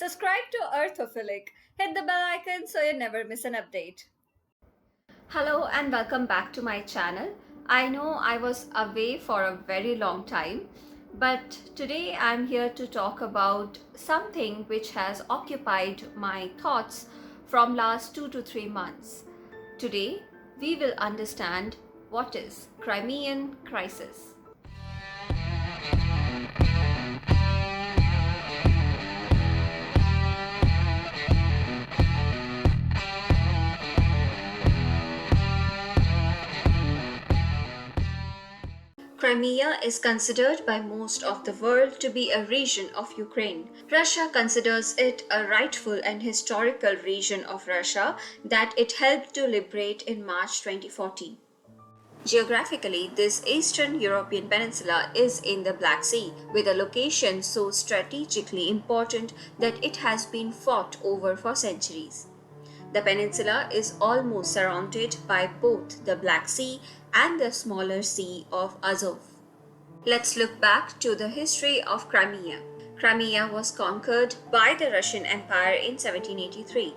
Subscribe to Earthophilic. Hit the bell icon so you never miss an update. Hello and welcome back to my channel. I know I was away for a very long time, but today I'm here to talk about something which has occupied my thoughts from last 2 to 3 months. Today we will understand what is Crimean crisis. Crimea is considered by most of the world to be a region of Ukraine. Russia considers it a rightful and historical region of Russia that it helped to liberate in March 2014. Geographically, this Eastern European peninsula is in the Black Sea, with a location so strategically important that it has been fought over for centuries. The peninsula is almost surrounded by both the Black Sea and the smaller Sea of Azov. Let's look back to the history of Crimea. Crimea was conquered by the Russian Empire in 1783.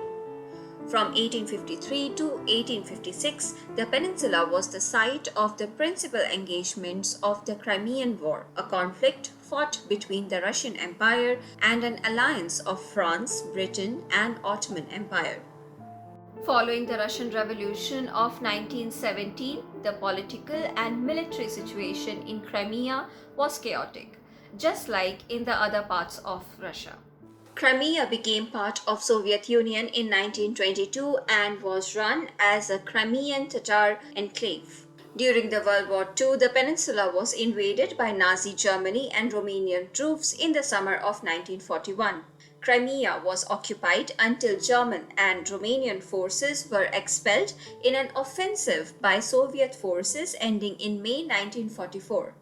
From 1853 to 1856, the peninsula was the site of the principal engagements of the Crimean War, a conflict fought between the Russian Empire and an alliance of France, Britain, and Ottoman Empire. Following the Russian Revolution of 1917, the political and military situation in Crimea was chaotic, just like in the other parts of Russia. Crimea became part of Soviet Union in 1922 and was run as a Crimean Tatar enclave. During the World War II, the peninsula was invaded by Nazi Germany and Romanian troops in the summer of 1941. Crimea was occupied until German and Romanian forces were expelled in an offensive by Soviet forces ending in May 1944.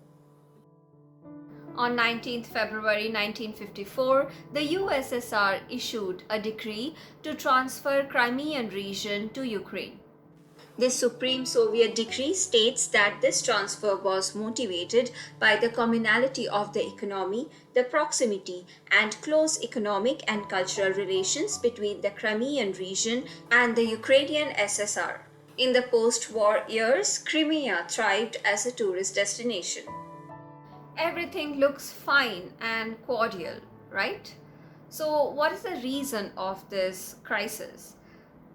On 19 February 1954, the USSR issued a decree to transfer Crimean region to Ukraine. This Supreme Soviet decree states that this transfer was motivated by the communality of the economy, the proximity and close economic and cultural relations between the Crimean region and the Ukrainian SSR. In the post-war years, Crimea thrived as a tourist destination. Everything looks fine and cordial, right? So, what is the reason of this crisis?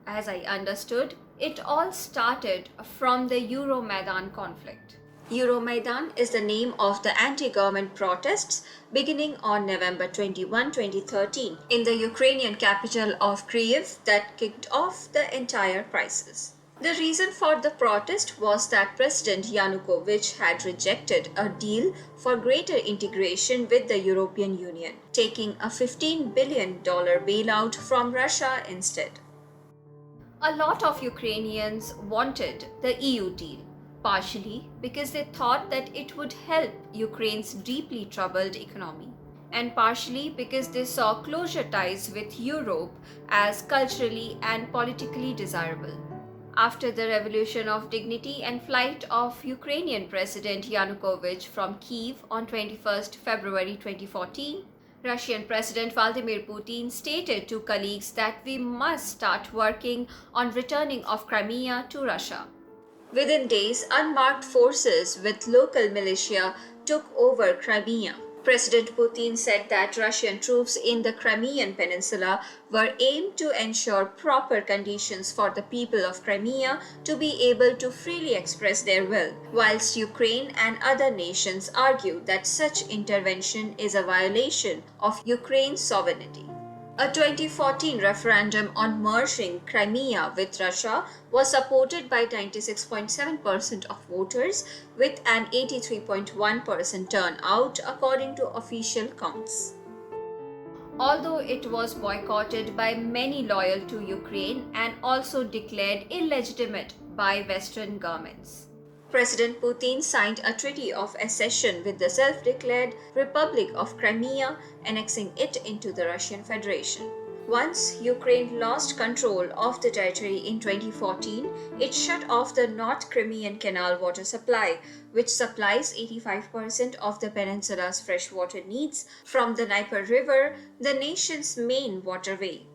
As I understood, it all started from the Euromaidan conflict. Euromaidan is the name of the anti-government protests beginning on November 21, 2013 in the Ukrainian capital of Kyiv that kicked off the entire crisis. The reason for the protest was that President Yanukovych had rejected a deal for greater integration with the European Union, taking a $15 billion bailout from Russia instead. A lot of Ukrainians wanted the EU deal, partially because they thought that it would help Ukraine's deeply troubled economy, and partially because they saw closer ties with Europe as culturally and politically desirable. After the Revolution of Dignity and flight of Ukrainian President Yanukovych from Kyiv on 21 February 2014, Russian President Vladimir Putin stated to colleagues that we must start working on returning of Crimea to Russia. Within days, unmarked forces with local militia took over Crimea. President Putin said that Russian troops in the Crimean Peninsula were aimed to ensure proper conditions for the people of Crimea to be able to freely express their will, whilst Ukraine and other nations argue that such intervention is a violation of Ukraine's sovereignty. A 2014 referendum on merging Crimea with Russia was supported by 96.7% of voters with an 83.1% turnout according to official counts. Although it was boycotted by many loyal to Ukraine and also declared illegitimate by Western governments. President Putin signed a treaty of accession with the self-declared Republic of Crimea, annexing it into the Russian Federation. Once Ukraine lost control of the territory in 2014, it shut off the North Crimean Canal water supply, which supplies 85% of the peninsula's freshwater needs from the Dnieper River, the nation's main waterway.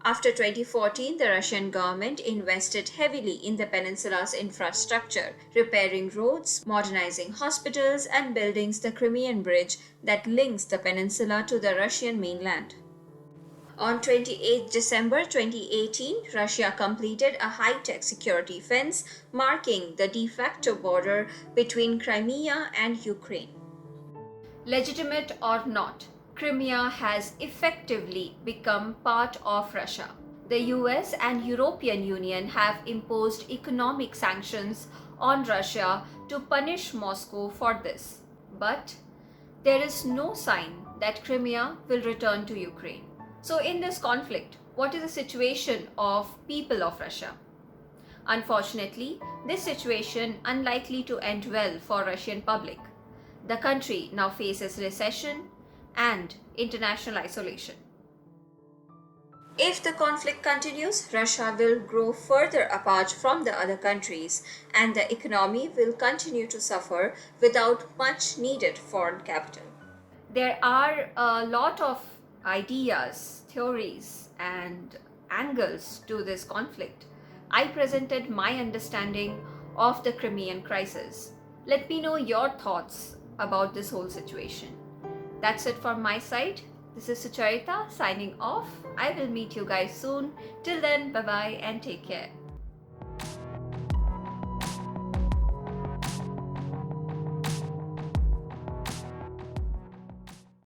After 2014, the Russian government invested heavily in the peninsula's infrastructure, repairing roads, modernizing hospitals, and building the Crimean Bridge that links the peninsula to the Russian mainland. On 28 December 2018, Russia completed a high-tech security fence marking the de facto border between Crimea and Ukraine. Legitimate or not, Crimea has effectively become part of Russia. The US and European Union have imposed economic sanctions on Russia to punish Moscow for this. But there is no sign that Crimea will return to Ukraine. So in this conflict, what is the situation of people of Russia? Unfortunately, this situation unlikely to end well for Russian public. The country now faces recession and international isolation. If the conflict continues, Russia will grow further apart from the other countries and the economy will continue to suffer without much needed foreign capital. There are a lot of ideas, theories, and angles to this conflict. I presented my understanding of the Crimean crisis. Let me know your thoughts about this whole situation. That's it from my side. This is Sucharita signing off. I will meet you guys soon. Till then, bye bye and take care.